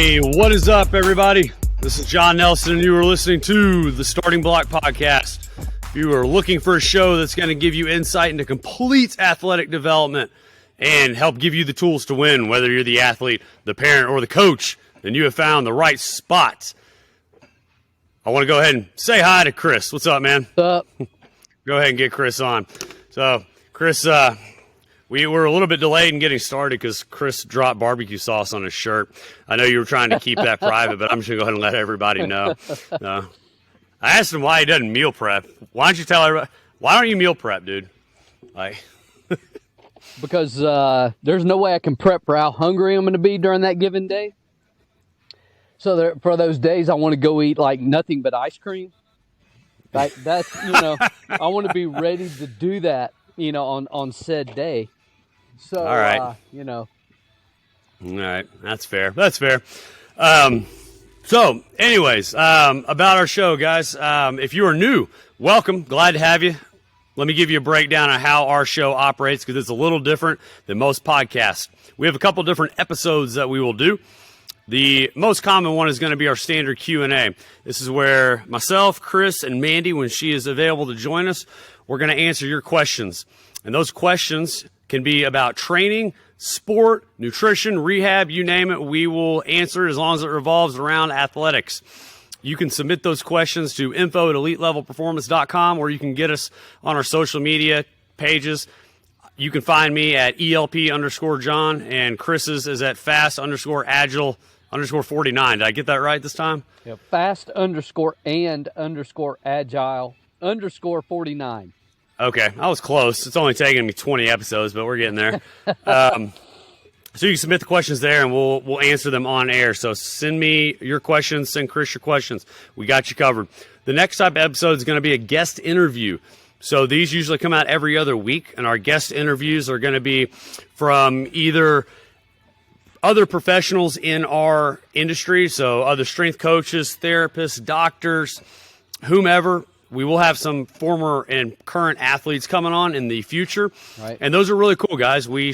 Hey, what is up, everybody? This is John Nelson, and you are listening to the Starting Block Podcast. If you are looking for a show that's going to give you insight into complete athletic development and help give you the tools to win, whether you're the athlete, the parent, or the coach, then you have found the right spot. I want to go ahead and say hi to Chris. What's up, man? What's up? Go ahead and get Chris on. So, Chris, we were a little bit delayed in getting started because Chris dropped barbecue sauce on his shirt. I know you were trying to keep that private, but I'm just going to go ahead and let everybody know. I asked him why he doesn't meal prep. Why don't you tell everybody? Why don't you meal prep, dude? Because there's no way I can prep for how hungry I'm going to be during that given day. So for those days, I want to go eat like nothing but ice cream. That's I want to be ready to do that, on said day. So, all right. All right. That's fair. That's fair. So, anyways, about our show, guys, if you are new, welcome. Glad to have you. Let me give you a breakdown of how our show operates because it's a little different than most podcasts. We have a couple different episodes that we will do. The most common one is going to be our standard Q&A. This is where myself, Chris, and Mandy, when she is available to join us, we're going to answer your questions. And those questions can be about training, sport, nutrition, rehab, you name it. We will answer it as long as it revolves around athletics. You can submit those questions to info@elitelevelperformance.com, or you can get us on our social media pages. You can find me at ELP_John, and Chris's is at fast_agile_49. Did I get that right this time? Yeah, fast_and_agile_49. Okay, I was close. It's only taken me 20 episodes, but we're getting there. So you can submit the questions there, and we'll answer them on air. So send me your questions, send Chris your questions. We got you covered. The next type of episode is going to be a guest interview. So these usually come out every other week, and our guest interviews are going to be from either other professionals in our industry, so other strength coaches, therapists, doctors, whomever. We will have some former and current athletes coming on in the future. Right. And those are really cool, guys. We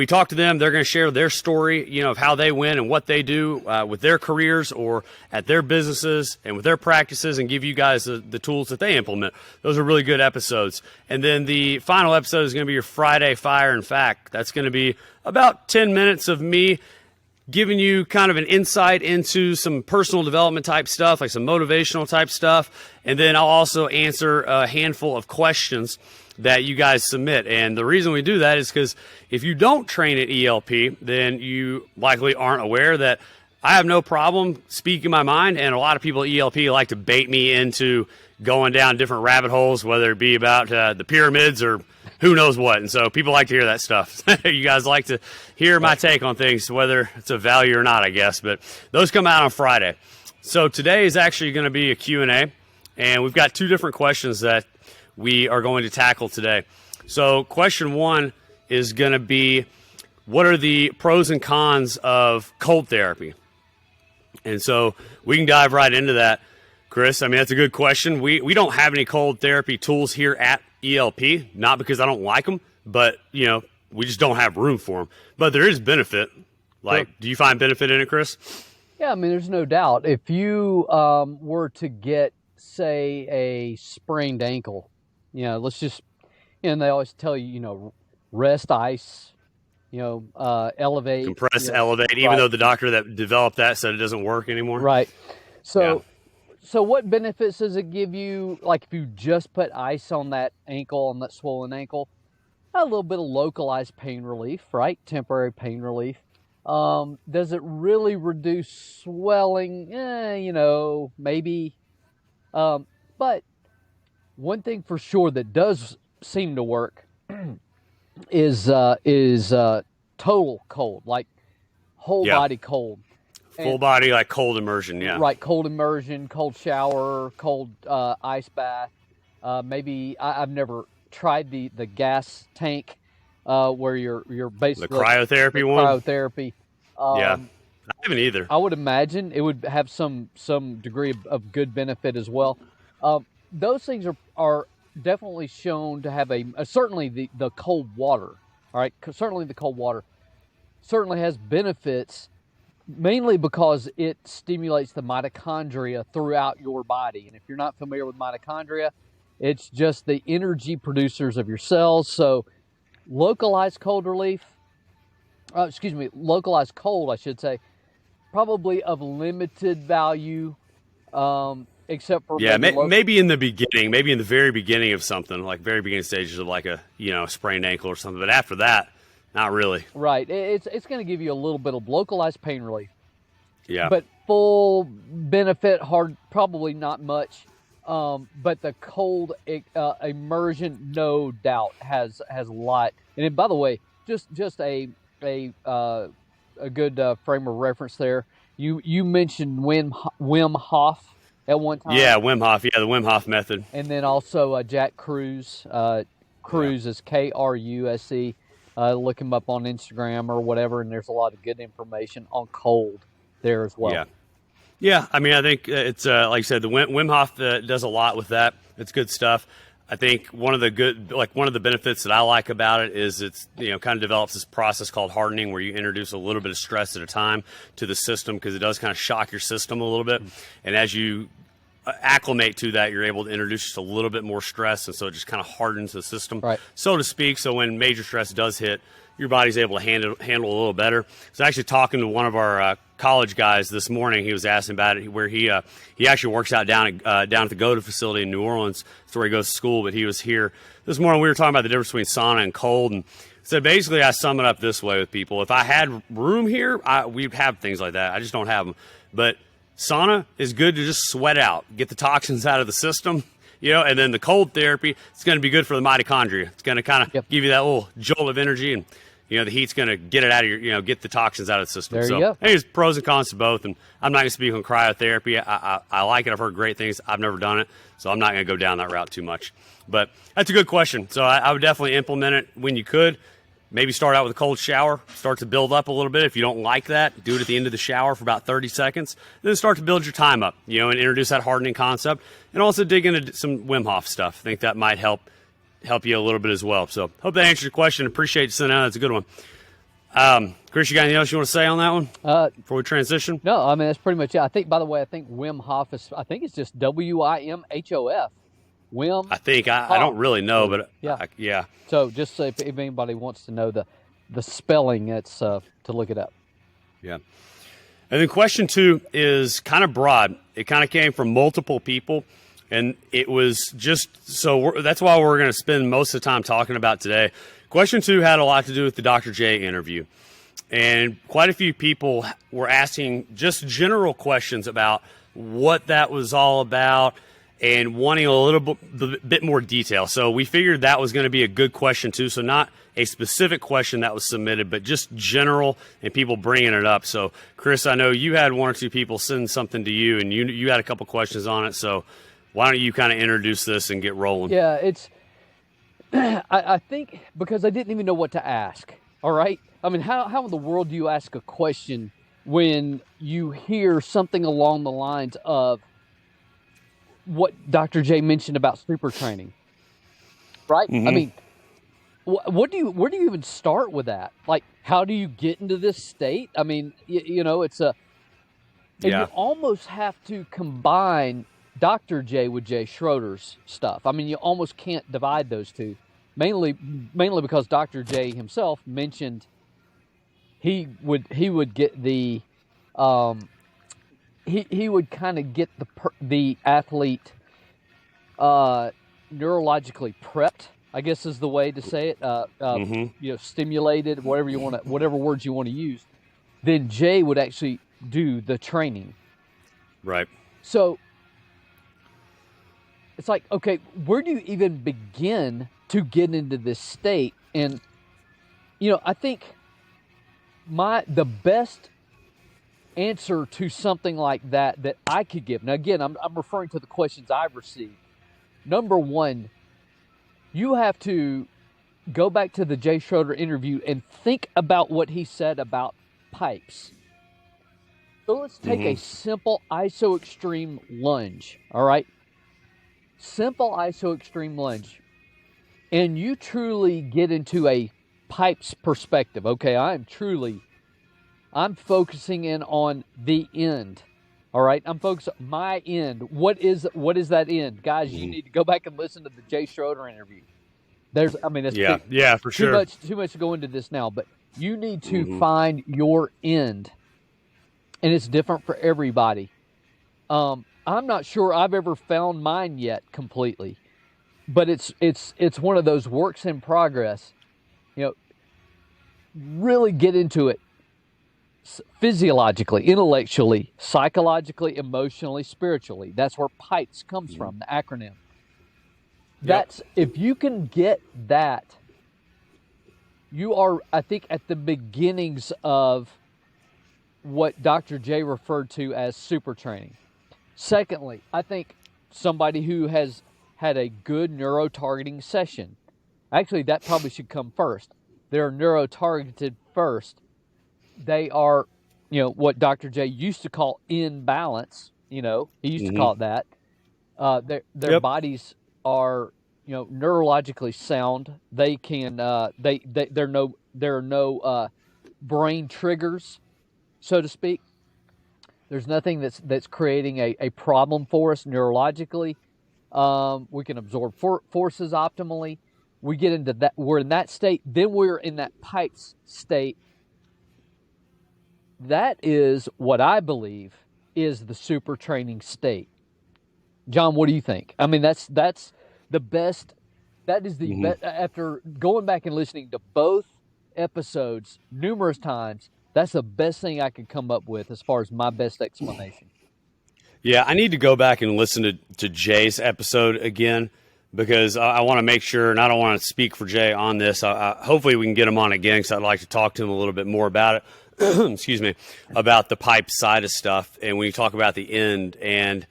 talk to them. They're going to share their story, of how they win and what they do with their careers or at their businesses and with their practices, and give you guys the tools that they implement. Those are really good episodes. And then the final episode is going to be your Friday Fire and Fact. That's going to be about 10 minutes of me giving you kind of an insight into some personal development type stuff, like some motivational type stuff. And then I'll also answer a handful of questions that you guys submit. And the reason we do that is because if you don't train at ELP, then you likely aren't aware that I have no problem speaking my mind. And a lot of people at ELP like to bait me into going down different rabbit holes, whether it be about the pyramids or who knows what. And so people like to hear that stuff. You guys like to hear my take on things, whether it's of value or not, I guess. But those come out on Friday. So today is actually going to be a Q&A, and we've got two different questions that we are going to tackle today. So question one is going to be, what are the pros and cons of cold therapy? And so we can dive right into that, Chris. I mean, that's a good question. We don't have any cold therapy tools here at ELP, not because I don't like them, but, we just don't have room for them. But there is benefit. Sure. Do you find benefit in it, Chris? Yeah, I mean, there's no doubt. If you were to get, say, a sprained ankle, let's just, and they always tell you, rest, ice, elevate. Compress, elevate, right. Even though the doctor that developed that said it doesn't work anymore. Right. So what benefits does it give you, like if you just put ice on that ankle, on that swollen ankle? A little bit of localized pain relief, right? Temporary pain relief. Does it really reduce swelling? Maybe. But one thing for sure that does seem to work is total cold, like whole body cold. Full body, like cold immersion, yeah. Right, cold immersion, cold shower, cold ice bath. Maybe I've never tried the gas tank where you're basically the cryotherapy one. Cryotherapy. Yeah, I haven't either. I would imagine it would have some degree of good benefit as well. Those things are definitely shown to have certainly the cold water. All right, certainly the cold water certainly has benefits mainly because it stimulates the mitochondria throughout your body. And if you're not familiar with mitochondria, it's just the energy producers of your cells. So localized cold relief, localized cold, I should say, probably of limited value, except for Yeah, maybe maybe in the beginning, maybe in the very beginning of something, like very beginning stages of like a sprained ankle or something. But after that, not really. right. It's going to give you a little bit of localized pain relief, Yeah, but full benefit, probably not much. But the cold immersion, no doubt, has a lot. And then, by the way, just a good frame of reference there. You mentioned Wim Hof at one time. yeah, Wim Hof. Yeah, the Wim Hof method. And then also Jack Kruse. Kruse is Kruse. Look him up on Instagram or whatever, and there's a lot of good information on cold there as well. Yeah. Yeah, I mean, I think it's like you said, the Wim Hof does a lot with that. It's good stuff. I think one of the benefits that I like about it is it's kind of develops this process called hardening, where you introduce a little bit of stress at a time to the system, because it does kind of shock your system a little bit, and as you acclimate to that, you're able to introduce just a little bit more stress, and so it just kind of hardens the system, right, so to speak. So when major stress does hit, your body's able to handle a little better. I was actually talking to one of our college guys this morning. He was asking about it, where he actually works out down at the GOTA facility in New Orleans. That's where he goes to school. But he was here this morning. We were talking about the difference between sauna and cold, and so basically I sum it up this way with people: if I had room here, we'd have things like that. I just don't have them. But sauna is good to just sweat out, get the toxins out of the system. And then the cold therapy, it's going to be good for the mitochondria. It's going to kind of give you that little jolt of energy, and the heat's going to get it out of your, get the toxins out of the system. There so you go. there's pros and cons to both, and I'm not going to speak on cryotherapy. I like it. I've heard great things. I've never done it, so I'm not going to go down that route too much. But that's a good question. So I would definitely implement it when you could. Maybe start out with a cold shower, start to build up a little bit. If you don't like that, do it at the end of the shower for about 30 seconds. Then start to build your time up, and introduce that hardening concept, and also dig into some Wim Hof stuff. I think that might help you a little bit as well. So hope that answers your question. Appreciate you sending out. That's a good one. Chris, you got anything else you want to say on that one before we transition? No, I mean, that's pretty much it. By the way, I think Wim Hof it's just WIMHOF. Wim. I think I don't really know, but yeah. So just if anybody wants to know the spelling, it's to look it up. Yeah. And then question 2 is kind of broad. It kind of came from multiple people, and it was just that's why we're going to spend most of the time talking about today. Question 2 had a lot to do with the Dr. J interview, and quite a few people were asking just general questions about what that was all about, and wanting a little bit more detail. So we figured that was going to be a good question too. So not a specific question that was submitted, but just general and people bringing it up. So Chris, I know you had 1 or 2 people send something to you, and you had a couple questions on it. So why don't you kind of introduce this and get rolling? Yeah, it's I think because I didn't even know what to ask. All right. I mean, how in the world do you ask a question when you hear something along the lines of what Dr. J mentioned about super training, right? Mm-hmm. I mean, where do you even start with that? Like, how do you get into this state? I mean, it's you almost have to combine Dr. J with Jay Schroeder's stuff. I mean, you almost can't divide those two, mainly because Dr. J himself mentioned he would get the he would kind of get the athlete neurologically prepped, I guess is the way to say it. Stimulated, whatever words you want to use. Then Jay would actually do the training. Right. So it's like, okay, where do you even begin to get into this state? And I think the best answer to something like that I could give. Now, again, I'm referring to the questions I've received. Number 1, you have to go back to the Jay Schroeder interview and think about what he said about pipes. So let's take a simple iso extreme lunge, all right? Simple iso extreme lunge. And you truly get into a pipes perspective. Okay, I'm truly I'm focusing in on the end. All right, I'm focused on my end. What is that end, guys? You need to go back and listen to the Jay Schroeder interview. That's Yeah, too, yeah, for too sure. much to go into this now, but you need to find your end, and it's different for everybody. I'm not sure I've ever found mine yet completely, but it's one of those works in progress. You know, really get into it physiologically, intellectually, psychologically, emotionally, spiritually. That's where PIPES comes from, the acronym. That's if you can get that, you are, I think, at the beginnings of what Dr. J referred to as super training. Secondly, I think somebody who has had a good neuro-targeting session, actually that probably should come first. They're neuro-targeted first. They are, what Dr. J used to call in balance. He used to call it that. Their bodies are, neurologically sound. They can, there are no brain triggers, so to speak. There's nothing that's creating a problem for us neurologically. We can absorb forces optimally. We get into that. We're in that state. Then we're in that PIPES state. That is what I believe is the super training state. John, what do you think? I mean, that's the best. That is the best. After going back and listening to both episodes numerous times, that's the best thing I could come up with as far as my best explanation. Yeah, I need to go back and listen to Jay's episode again because I want to make sure, and I don't want to speak for Jay on this. Hopefully we can get him on again because I'd like to talk to him a little bit more about it. Excuse me, about the pipe side of stuff. And when you talk about the end, and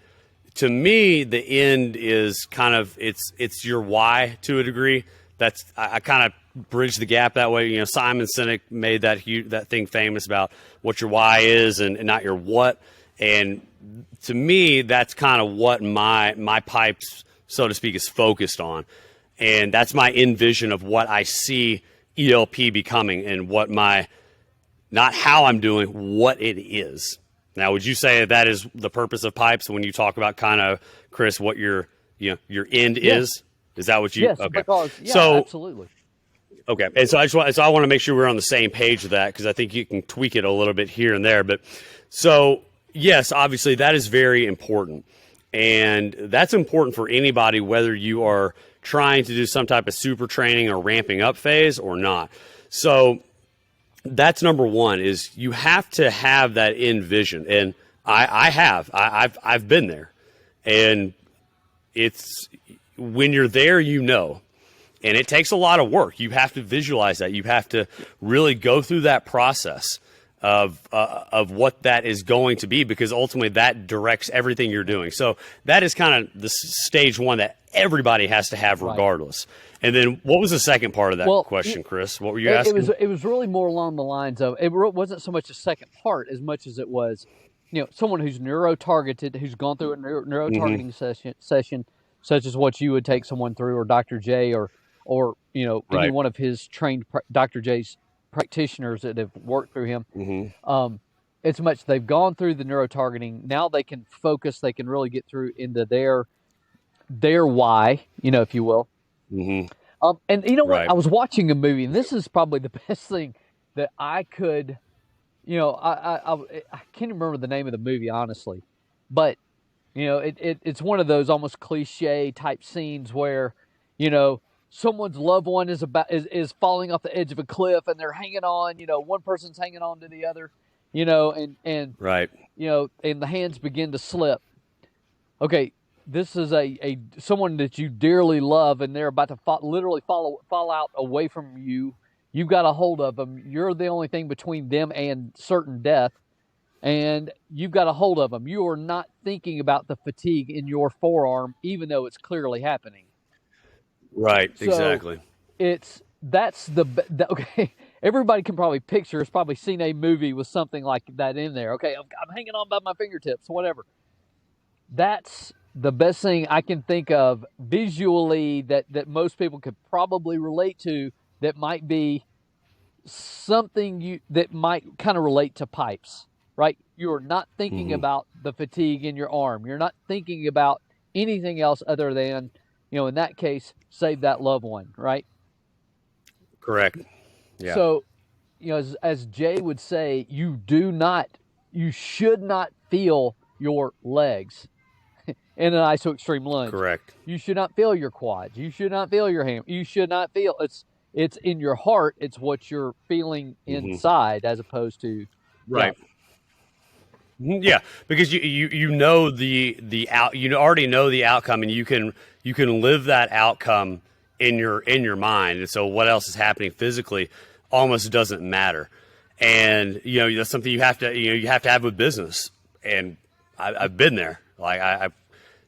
to me, the end is kind of, it's your why to a degree. That's, I kind of bridge the gap that way. Simon Sinek made that thing famous about what your why is and not your what. And to me, that's kind of what my pipes, so to speak, is focused on. And that's my envision of what I see ELP becoming and what not how I'm doing, what it is. Now, would you say that is the purpose of pipes when you talk about kind of, Chris, what your end is? Is that what you? Yes, okay. Because, so, absolutely. Okay, and so I want to make sure we're on the same page with that because I think you can tweak it a little bit here and there. But so yes, obviously that is very important, and that's important for anybody whether you are trying to do some type of super training or ramping up phase or not. So that's number one, is you have to have that end vision. And I've been there, and it's when you're there, and it takes a lot of work. You have to visualize that. You have to really go through that process of what that is going to be, because ultimately that directs everything you're doing. So that is kind of the stage one that everybody has to have regardless. Right. And then what was the second part of that question, Chris? What were you asking? It was really more along the lines of, it wasn't so much the second part as much as it was, someone who's neuro-targeted, who's gone through a neuro-targeting session, such as what you would take someone through, or Dr. J, or any one of his trained Dr. J's practitioners that have worked through him. It's much they've gone through the neuro-targeting. Now they can focus. They can really get through into their why, if you will. And you know what? I was watching a movie, and this is probably the best thing that I could, I can't remember the name of the movie, honestly, but it's one of those almost cliche type scenes where, someone's loved one is falling off the edge of a cliff and they're hanging on, one person's hanging on to the other, and and the hands begin to slip. Okay. This is a someone that you dearly love, and they're about to fall out away from you. You've got a hold of them. You're the only thing between them and certain death, and you've got a hold of them. You are not thinking about the fatigue in your forearm, even though it's clearly happening. Right, so exactly. Okay. Everybody can probably picture. Has probably seen a movie with something like that in there. Okay, I'm hanging on by my fingertips, whatever. That's the best thing I can think of visually that most people could probably relate to, that might be, something that might kind of relate to pipes, right? You're not thinking about the fatigue in your arm. You're not thinking about anything else other than, in that case, save that loved one, right? Correct. Yeah. So, as Jay would say, you should not feel your legs in an iso extreme lunge. Correct. You should not feel your quads. You should not feel your ham. You should not feel it's in your heart. It's what you're feeling inside, as opposed to right. Yeah, because you know the out, you already know the outcome, and you can live that outcome in your mind. And so what else is happening physically almost doesn't matter. And that's something you have to have with business. And I've been there. Like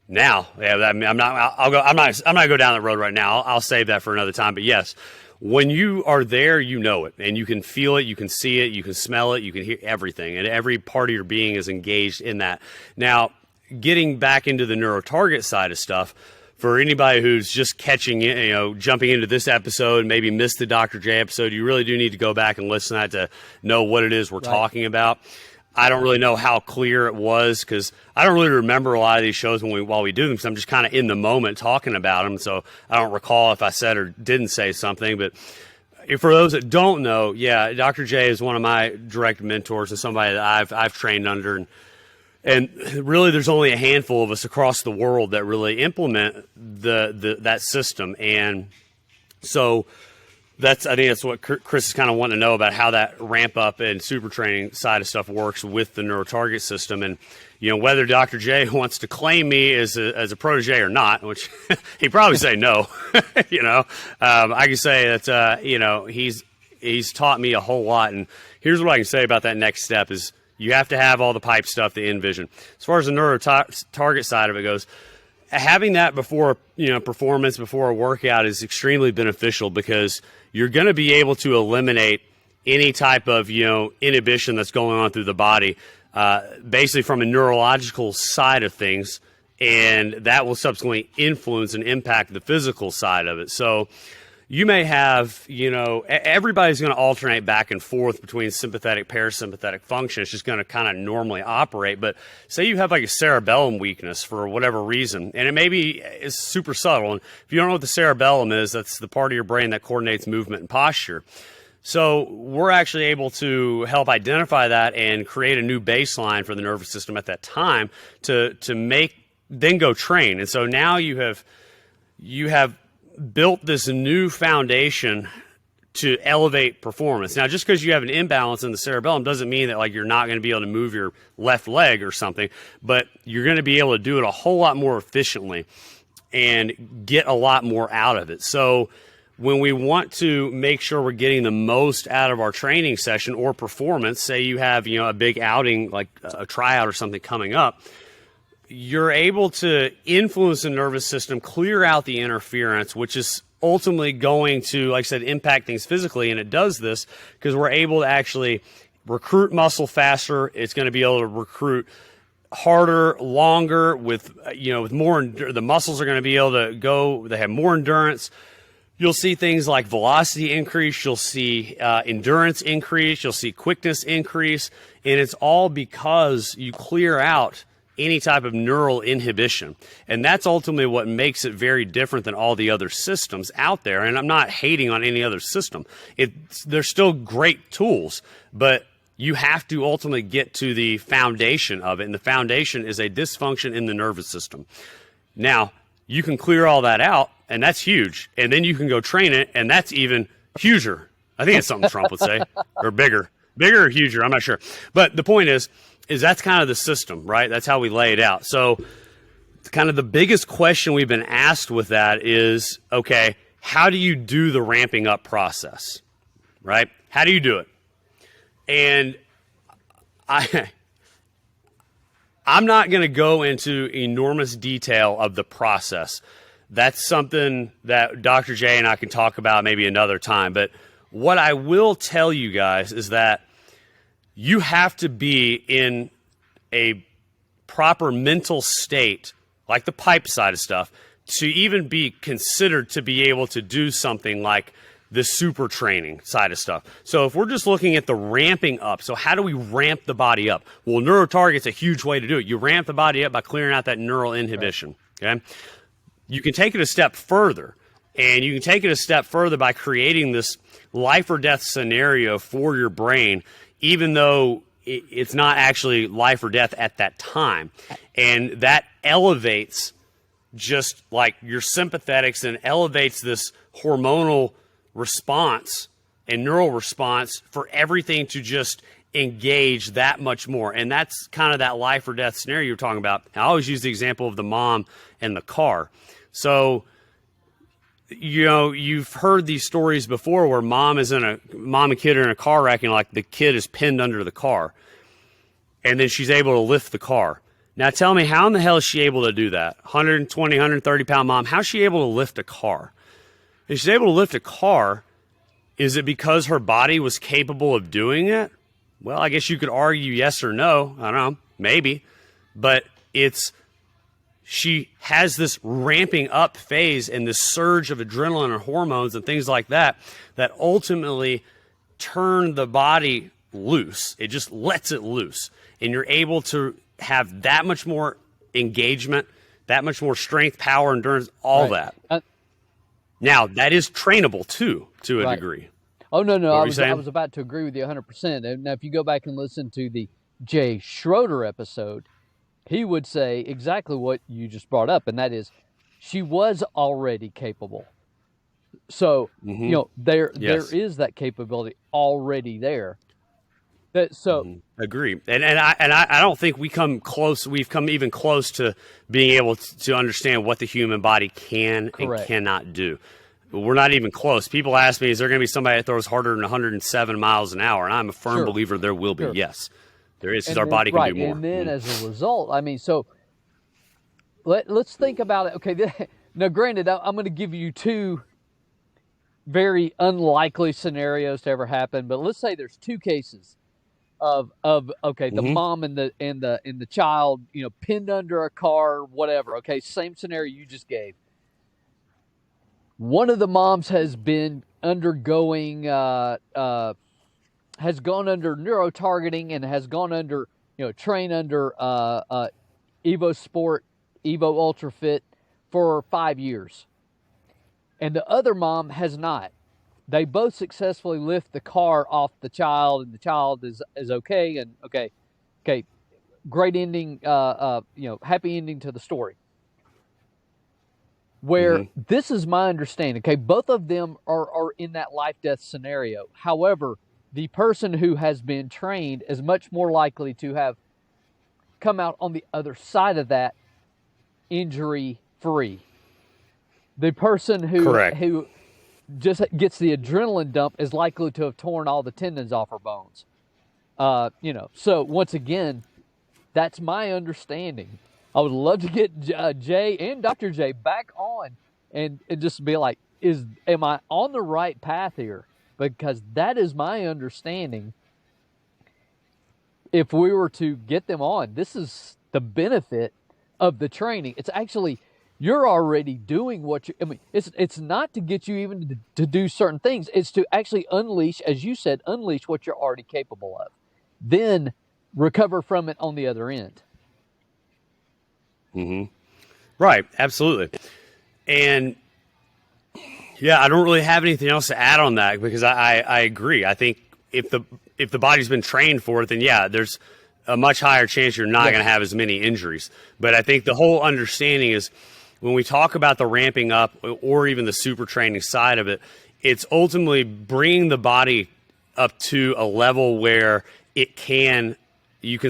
now, yeah. I mean, I'm not gonna go down that road right now. I'll save that for another time. But yes, when you are there, you know it, and you can feel it, you can see it, you can smell it, you can hear everything, and every part of your being is engaged in that. Now, getting back into the NeuroTarget side of stuff, for anybody who's just catching it, jumping into this episode and maybe missed the Dr. J episode, you really do need to go back and listen to that to know what it is we're talking about. I don't really know how clear it was, because I don't really remember a lot of these shows while we do them, because I'm just kind of in the moment talking about them. So I don't recall if I said or didn't say something. But for those that don't know, yeah, Dr. J is one of my direct mentors and somebody that I've trained under. And really, there's only a handful of us across the world that really implement that system. And so I think that's what Chris is kind of wanting to know about, how that ramp up and super training side of stuff works with the NeuroTarget system. And, whether Dr. J wants to claim me as a protege or not, which he'd probably say no, I can say that, he's taught me a whole lot. And here's what I can say about that next step is you have to have all the pipe stuff, the Envision. As far as the NeuroTarget side of it goes, having that before performance, before a workout is extremely beneficial, because you're going to be able to eliminate any type of inhibition that's going on through the body, basically from a neurological side of things, and that will subsequently influence and impact the physical side of it. So you may have, everybody's going to alternate back and forth between sympathetic, parasympathetic function. It's just going to kind of normally operate. But say you have like a cerebellum weakness for whatever reason, and it maybe is super subtle. And if you don't know what the cerebellum is, that's the part of your brain that coordinates movement and posture. So we're actually able to help identify that and create a new baseline for the nervous system at that time to then go train. And so now you have built this new foundation to elevate performance. Now, just because you have an imbalance in the cerebellum doesn't mean that you're not going to be able to move your left leg or something, but you're going to be able to do it a whole lot more efficiently and get a lot more out of it. So when we want to make sure we're getting the most out of our training session or performance, say you have a big outing like a tryout or something coming up, you're able to influence the nervous system, clear out the interference, which is ultimately going to, like I said, impact things physically. And it does this because we're able to actually recruit muscle faster. It's going to be able to recruit harder, longer, with more. The muscles are going to be able to go. They have more endurance. You'll see things like velocity increase. You'll see endurance increase. You'll see quickness increase. And it's all because you clear out any type of neural inhibition. And that's ultimately what makes it very different than all the other systems out there. And I'm not hating on any other system. They're still great tools, but you have to ultimately get to the foundation of it. And the foundation is a dysfunction in the nervous system. Now, you can clear all that out, and that's huge. And then you can go train it, and that's even huger. I think it's something Trump would say, or bigger. Bigger or huger, I'm not sure. But the point is that's kind of the system, right? That's how we lay it out. So kind of the biggest question we've been asked with that is, okay, how do you do the ramping up process, right? How do you do it? And I'm not going to go into enormous detail of the process. That's something that Dr. J and I can talk about maybe another time. But what I will tell you guys is that you have to be in a proper mental state, like the pipe side of stuff, to even be considered to be able to do something like this super training side of stuff. So if we're just looking at the ramping up, so how do we ramp the body up? Well, NeuroTarget's a huge way to do it. You ramp the body up by clearing out that neural inhibition. Okay, you can take it a step further, and you can take it a step further by creating this life or death scenario for your brain, even though it's not actually life or death at that time. And that elevates just like your sympathetics and elevates this hormonal response and neural response for everything to just engage that much more. And that's kind of that life or death scenario you're talking about. I always use the example of the mom and the car. So, you know, you've heard these stories before where mom and kid are in a car wreck, and like the kid is pinned under the car, and then she's able to lift the car. Now tell me, how in the hell is she able to do that? 120, 130 pound mom, how's she able to lift a car? If she's able to lift a car, is it because her body was capable of doing it? Well, I guess you could argue yes or no. I don't know, maybe. But she has this ramping up phase and this surge of adrenaline and hormones and things like that that ultimately turn the body loose. It just lets it loose. And you're able to have that much more engagement, that much more strength, power, endurance, all that. Now, that is trainable too, to a degree. Oh, no. I was about to agree with you 100%. Now, if you go back and listen to the Jay Schroeder episode, he would say exactly what you just brought up, and that is she was already capable. So, you know, there is that capability already there. Agree. And I don't think we've come even close to being able to understand what the human body can and cannot do. We're not even close. People ask me, is there going to be somebody that throws harder than 107 miles an hour? And I'm a firm believer there will be. Yes, there is, because our body can do more. And then as a result, I mean, so let's think about it. Okay, now granted, I'm going to give you two very unlikely scenarios to ever happen, but let's say there's two cases of the mom and the child, you know, pinned under a car, whatever. Okay, same scenario you just gave. One of the moms has been undergoing, has gone under neurotargeting and has gone under, you know, trained under Evo Sport, Evo Ultra Fit for 5 years. And the other mom has not. They both successfully lift the car off the child, and the child is okay. And okay, great ending, you know, happy ending to the story. Where this is my understanding. Okay, both of them are in that life-death scenario. However, the person who has been trained is much more likely to have come out on the other side of that injury-free. The person who just gets the adrenaline dump is likely to have torn all the tendons off her bones. You know, so once again, that's my understanding. I would love to get Jay and Dr. J back on and just be like, am I on the right path here? Because that is my understanding. If we were to get them on, this is the benefit of the training. It's actually, you're already doing what you, I mean, it's not to get you even to do certain things. It's to actually unleash, as you said, unleash what you're already capable of. Then recover from it on the other end. Right. Absolutely. And yeah, I don't really have anything else to add on that, because I agree. I think if the body's been trained for it, then yeah, there's a much higher chance you're not going to have as many injuries. But I think the whole understanding is, when we talk about the ramping up or even the super training side of it, it's ultimately bringing the body up to a level where you can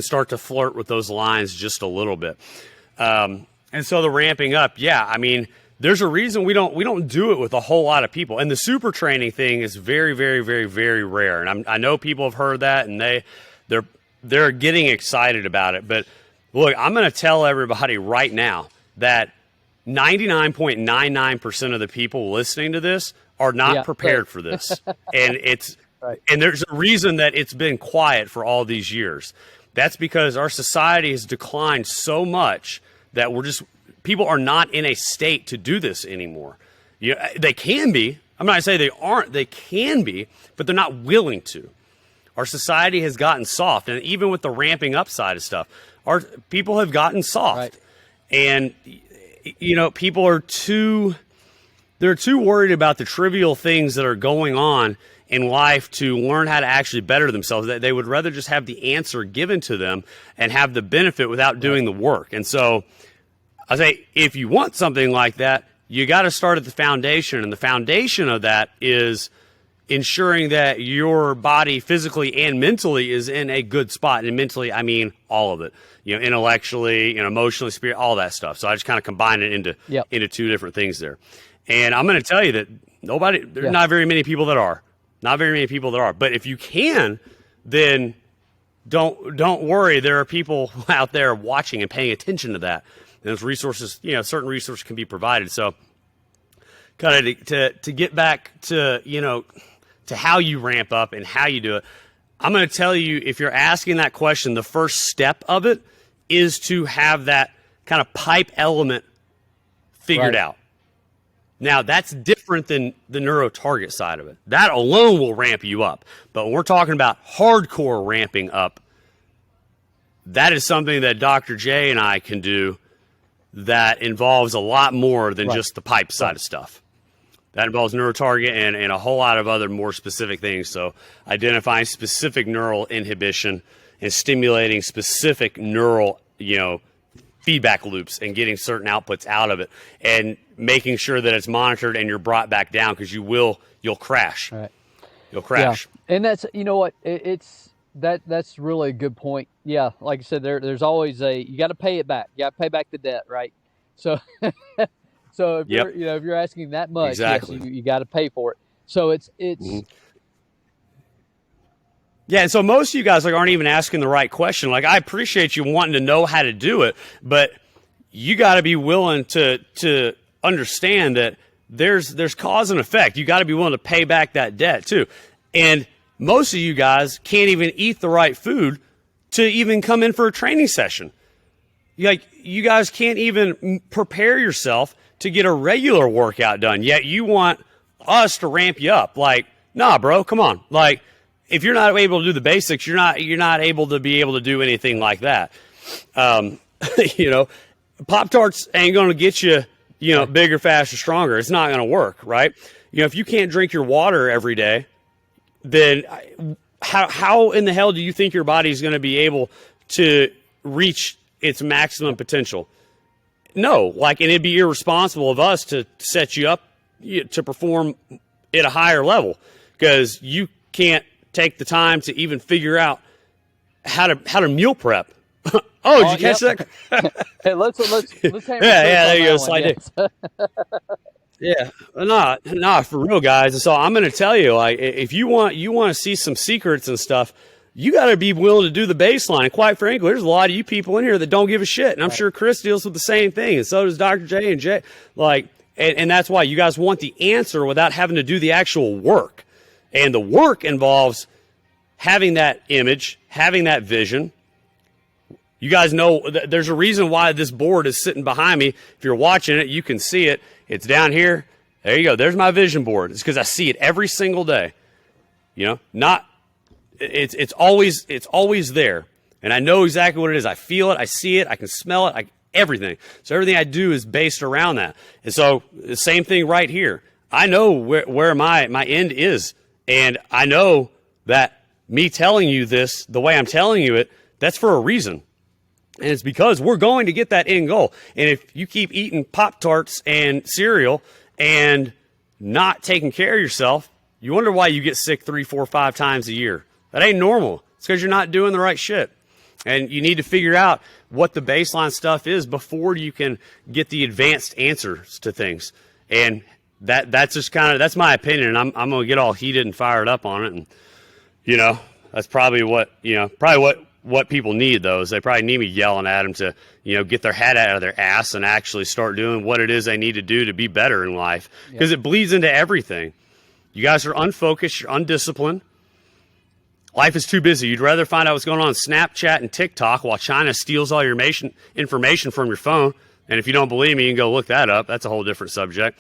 start to flirt with those lines just a little bit. And so the ramping up, yeah, I mean, there's a reason we don't do it with a whole lot of people. And the super training thing is very, very, very, very rare. And I know people have heard that, and they're getting excited about it. But look, I'm going to tell everybody right now that 99.99% of the people listening to this are not prepared for this. And and there's a reason that it's been quiet for all these years. That's because our society has declined so much that people are not in a state to do this anymore. They can be, I'm not going to say they aren't. They can be, but they're not willing to. Our society has gotten soft, and even with the ramping up side of stuff, our people have gotten soft. Right. And, people are they're too worried about the trivial things that are going on in life to learn how to actually better themselves. They would rather just have the answer given to them and have the benefit without doing the work. And so I say, if you want something like that, you got to start at the foundation. And the foundation of that is ensuring that your body physically and mentally is in a good spot. And mentally, I mean all of it, intellectually, emotionally, spirit, all that stuff. So I just kind of combine it into two different things there. And I'm going to tell you that there's not very many people that are. Not very many people that are. But if you can, then don't worry. There are people out there watching and paying attention to that. And those resources, certain resources can be provided. So kind of to get back to, to how you ramp up and how you do it, I'm going to tell you, if you're asking that question, the first step of it is to have that kind of pipe element figured out. Now, that's different than the NeuroTarget side of it. That alone will ramp you up. But when we're talking about hardcore ramping up, that is something that Dr. J and I can do that involves a lot more than just the pipe side of stuff. That involves NeuroTarget and a whole lot of other more specific things. So identifying specific neural inhibition and stimulating specific neural, feedback loops and getting certain outputs out of it and making sure that it's monitored and you're brought back down, because you'll crash. Right. You'll crash. Yeah. And that's, that's really a good point. Yeah. Like I said, there's always you got to pay it back. You got to pay back the debt. Right. So, so if you're asking that much, exactly. Yes, you got to pay for it. So it's, mm-hmm. Yeah, and so most of you guys aren't even asking the right question. I appreciate you wanting to know how to do it, but you got to be willing to understand that there's cause and effect. You got to be willing to pay back that debt too. And most of you guys can't even eat the right food to even come in for a training session. You guys can't even prepare yourself to get a regular workout done. Yet you want us to ramp you up. Nah, bro, come on. If you're not able to do the basics, you're not able to do anything like that. Pop-Tarts ain't going to get you, bigger, faster, stronger. It's not going to work, right? If you can't drink your water every day, then how in the hell do you think your body is going to be able to reach its maximum potential? No, and it'd be irresponsible of us to set you up to perform at a higher level, because you can't take the time to even figure out how to meal prep. Did you catch that? Hey, let's hammer there you go. Slide yes. Yeah, nah, for real, guys. And so I'm going to tell you, if you want to see some secrets and stuff, you got to be willing to do the baseline. And quite frankly, there's a lot of you people in here that don't give a shit, and I'm sure Chris deals with the same thing, and so does Dr. J and Jay. And that's why you guys want the answer without having to do the actual work. And the work involves having that image, having that vision. You guys know there's a reason why this board is sitting behind me. If you're watching it, you can see it. It's down here. There you go. There's my vision board. It's because I see it every single day. It's always there. And I know exactly what it is. I feel it. I see it. I can smell it. Everything. So everything I do is based around that. And so the same thing right here. I know where my end is. And I know that me telling you this, the way I'm telling you it, that's for a reason. And it's because we're going to get that end goal. And if you keep eating Pop-Tarts and cereal and not taking care of yourself, you wonder why you get sick 3, 4, 5 times a year. That ain't normal. It's because you're not doing the right shit. And you need to figure out what the baseline stuff is before you can get the advanced answers to things. And that's just that's my opinion. And I'm going to get all heated and fired up on it. And, that's probably what people need, though, is they probably need me yelling at them to, get their head out of their ass and actually start doing what it is they need to do to be better in life. Because it bleeds into everything. You guys are unfocused. You're undisciplined. Life is too busy. You'd rather find out what's going on Snapchat and TikTok while China steals all your information from your phone. And if you don't believe me, you can go look that up. That's a whole different subject.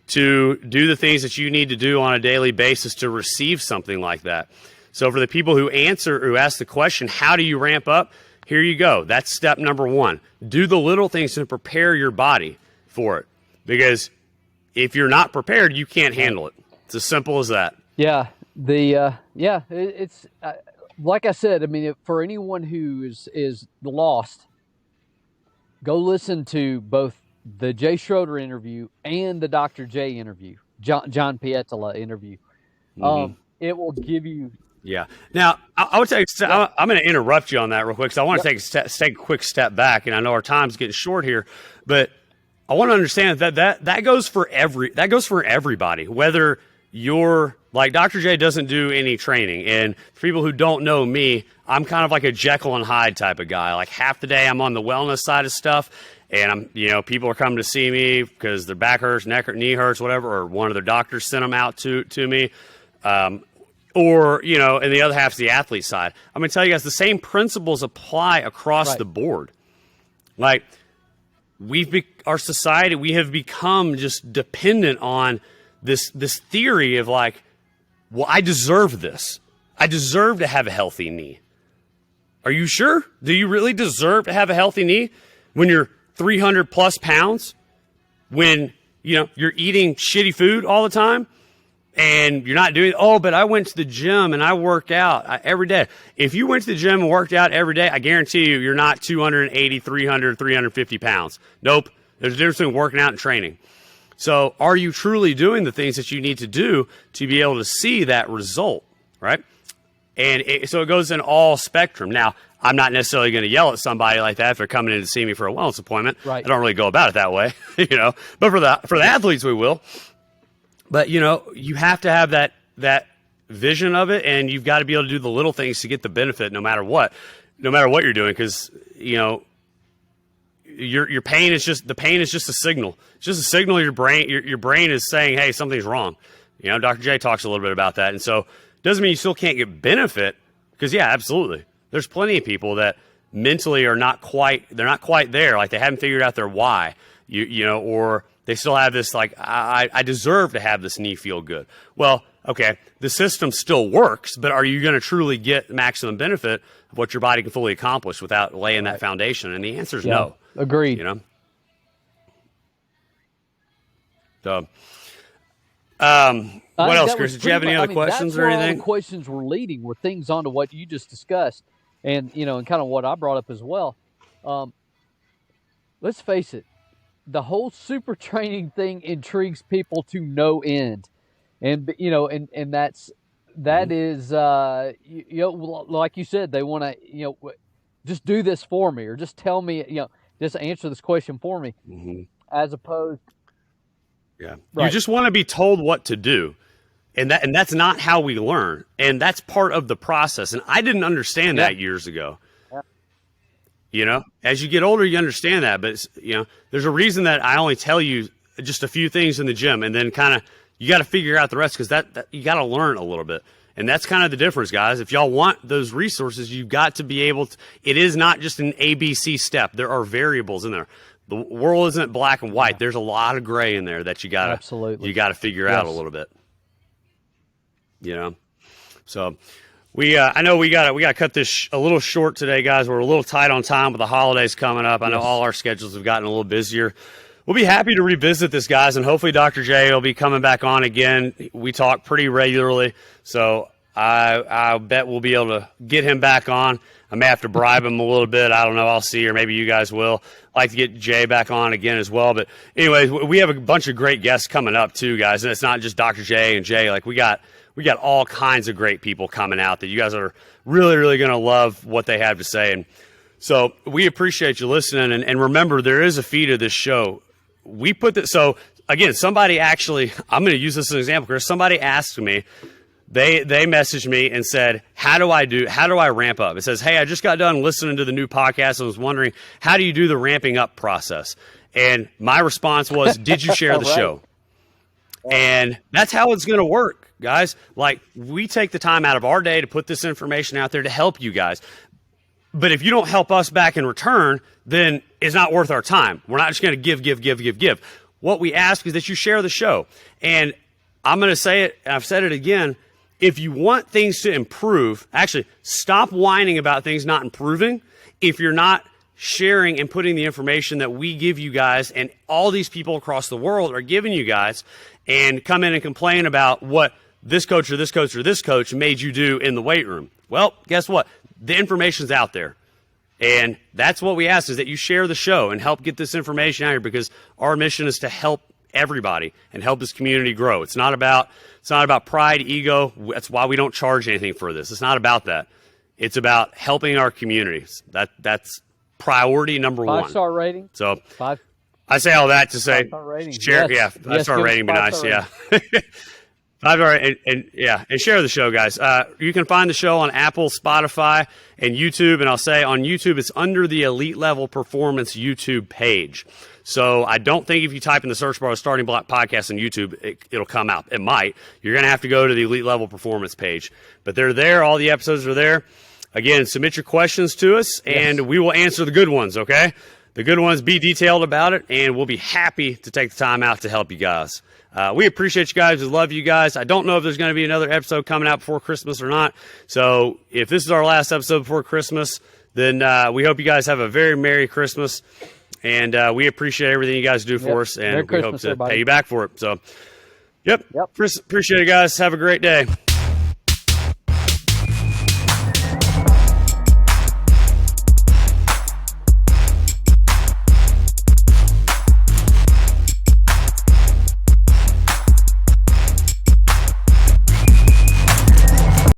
to do the things that you need to do on a daily basis to receive something like that. So for the people who ask the question, how do you ramp up? Here you go. That's step number one. Do the little things to prepare your body for it. Because if you're not prepared, you can't handle it. It's as simple as that. Yeah. It's like I said, I mean, for anyone who is lost, go listen to both the Jay Schroeder interview and the Dr. J interview, John Pietola interview. It will give you. Yeah. Now, I would take. I'm going to interrupt you on that real quick because I want to take a quick step back, and I know our time's getting short here, but I want to understand that goes for everybody. Whether you're like Dr. J doesn't do any training, and for people who don't know me, I'm kind of like a Jekyll and Hyde type of guy. Like half the day I'm on the wellness side of stuff, and people are coming to see me because their back hurts, neck hurts, knee hurts, whatever, or one of their doctors sent them out to me. Or, and the other half is the athlete side. I'm going to tell you guys the same principles apply across the board. Like, our society, we have become just dependent on this theory of like, well, I deserve this. I deserve to have a healthy knee. Are you sure? Do you really deserve to have a healthy knee when you're 300 plus pounds? When, you're eating shitty food all the time? And you're not doing, but I went to the gym and I worked out every day. If you went to the gym and worked out every day, I guarantee you're not 280, 300, 350 pounds. Nope. There's a difference between working out and training. So are you truly doing the things that you need to do to be able to see that result, right? And so it goes in all spectrum. Now, I'm not necessarily going to yell at somebody like that if they're coming in to see me for a wellness appointment. Right. I don't really go about it that way, But for the athletes, we will. But, you have to have that vision of it, and you've got to be able to do the little things to get the benefit no matter what you're doing, because, your pain is just a signal. It's just a signal your brain is saying, hey, something's wrong. Dr. J talks a little bit about that. And so it doesn't mean you still can't get benefit, because, yeah, absolutely. There's plenty of people that mentally are not quite there. Like they haven't figured out their why, or they still have this, like, I deserve to have this knee feel good. Well, okay, the system still works, but are you going to truly get maximum benefit of what your body can fully accomplish without laying that foundation? And the answer is no. Agreed. So, what else, Chris? Did you have any other questions or anything? All the questions were leading were things onto what you just discussed, and and kind of what I brought up as well. Let's face it. The whole super training thing intrigues people to no end, and and that is like you said, they want to just do this for me, or just tell me just answer this question for me, as opposed. Yeah, right. You just want to be told what to do, and that's not how we learn, and that's part of the process. And I didn't understand that years ago. As you get older, you understand that. But, there's a reason that I only tell you just a few things in the gym, and then kind of you got to figure out the rest, because that you got to learn a little bit. And that's kind of the difference, guys. If y'all want those resources, you've got to be able to. It is not just an ABC step. There are variables in there. The world isn't black and white. There's a lot of gray in there that you got to figure out a little bit. So. I know we got to cut this a little short today, guys. We're a little tight on time with the holidays coming up. I know all our schedules have gotten a little busier. We'll be happy to revisit this, guys, and hopefully Dr. J will be coming back on again. We talk pretty regularly, so I bet we'll be able to get him back on. I may have to bribe him a little bit. I don't know. I'll see, or maybe you guys will. I'd like to get Jay back on again as well. But anyways, we have a bunch of great guests coming up too, guys, and it's not just Dr. J and Jay. Like we got all kinds of great people coming out that you guys are really, really going to love what they have to say. And so we appreciate you listening. And remember, there is a feed of this show. We put this. So again, somebody actually, I'm going to use this as an example, Chris. Somebody asked me, they messaged me and said, how do I ramp up? It says, hey, I just got done listening to the new podcast and was wondering, how do you do the ramping up process? And my response was, did you share the show? And that's how it's going to work, guys. Like, we take the time out of our day to put this information out there to help you guys. But if you don't help us back in return, then it's not worth our time. We're not just going to give. what we ask is that you share the show. And I'm going to say it, and I've said it again, if you want things to improve, actually stop whining about things not improving if you're not sharing and putting the information that we give you guys and all these people across the world are giving you guys, and come in and complain about what this coach or this coach or this coach made you do in the weight room. Well, guess what? The information's out there. And that's what we ask, is that you share the show and help get this information out here, because our mission is to help everybody and help this community grow. It's not about pride, ego. That's why we don't charge anything for this. It's not about that. It's about helping our communities. That's priority number one. 5-star rating. So Five. I say all that to say, 5-star rating. share, Yes. yeah, 5-star rating would be nice, 5-star yeah. 5-star, and share the show, guys. You can find the show on Apple, Spotify, and YouTube. And I'll say on YouTube, it's under the Elite Level Performance YouTube page. So I don't think if you type in the search bar of Starting Block Podcast on YouTube, it'll come out. It might. You're going to have to go to the Elite Level Performance page. But they're there. All the episodes are there. Again, submit your questions to us, and we will answer the good ones, okay? The good ones, be detailed about it, and we'll be happy to take the time out to help you guys. We appreciate you guys. We love you guys. I don't know if there's going to be another episode coming out before Christmas or not. So if this is our last episode before Christmas, then we hope you guys have a very Merry Christmas. And we appreciate everything you guys do for us, and we hope to pay you back for it. So, yep. Appreciate it, guys. Have a great day.